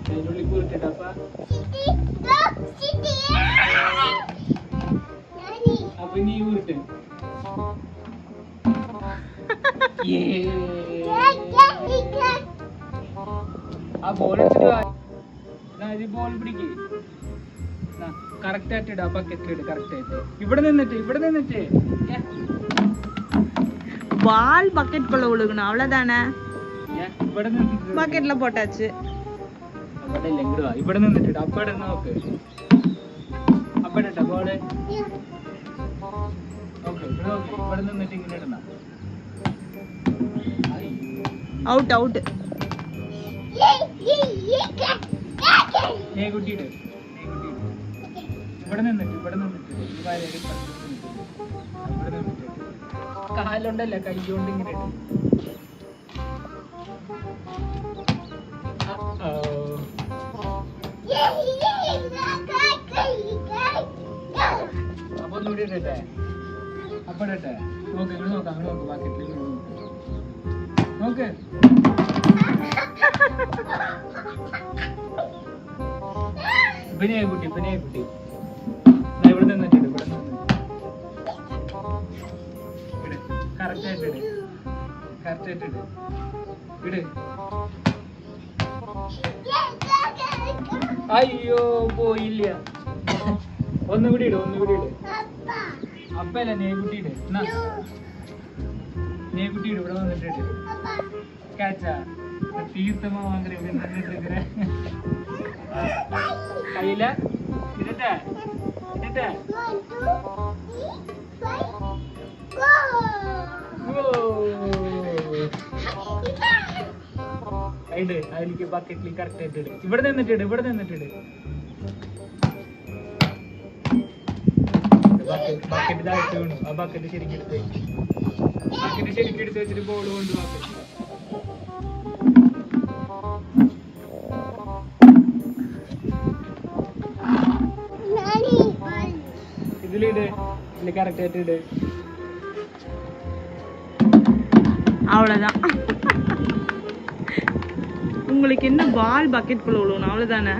അതിനുള്ളിൽ കൂറിട്ടപ്പ അപ്പൊ നീ കൂറിട്ട് ആ ബോൾ എടുത്തിട്ട് ബോൾ പിടിക്ക് കറക്റ്റ് ആയിട്ട് ഇടാ ബക്കറ്റിലിട് കറക്റ്റ് ആയിട്ട് ഇവിടെ നിന്നിട്ട് பால் பக்கெட்குள்ள விழுகணும் அவ்வளவுதானே பக்கெட்ல போட்டாச்சு ഇവിടെ നിന്നിട്ട് അപ്പടെ നോക്ക് അപ്പടെ ബോള് ഓക്കെ ഇവിടെ നിന്നിട്ട് ഇങ്ങനെ ഇടണം ഔട്ട് ഔട്ട് കുട്ടിയുടെ ഇവിടെ നിന്നിട്ട് ഇവിടെ നിന്നിട്ട് കാലുണ്ടല്ല കൈ കൊണ്ട് ഇങ്ങനെ അപ്പൊ ഒന്നുകൂടി ഇടട്ടെ അപ്പൊ ഇടട്ടെ നോക്ക് ഇങ്ങനെ നോക്കാം അങ്ങനെ നോക്ക് ബാക്കറ്റിൽ നോക്ക് കുട്ടി ഇവിടെ നിന്നിട്ടുണ്ട് ഇവിടെ നിന്ന് കറക്റ്റ് ആയിട്ട് ഇട് അയ്യോ പോയില്ല ഒന്നുകൂടി ഇട് അപ്പല്ല നേക്കുട്ടിയിട് ഇവിടെ വന്നിട്ട് കാച്ചാ തീർത്ഥമാ വാങ്ങി ഇവിടെ നിന്നിട്ട് കയ്യില ഇടട്ടെ അതിലേക്ക് ബക്കറ്റിൽ കറക്റ്റ് ആയിട്ട് ഇട് ഇവിടെ നിന്നിട്ട് ബക്കറ്റ് താഴ്ത്തി വീണു ആ ബക്കറ്റ് ശരിക്കും എടുത്ത് വെച്ചിട്ട് ബോൾ കൊണ്ട് ബക്കറ്റ് ഇതിലിട് ഇതിൽ കറക്റ്റ് ആയിട്ട് ഇട് அவ்வளவுதான் உங்களுக்கு என்ன பால் பக்கெட் குள்ள விழுவணும் அவ்வளவுதானே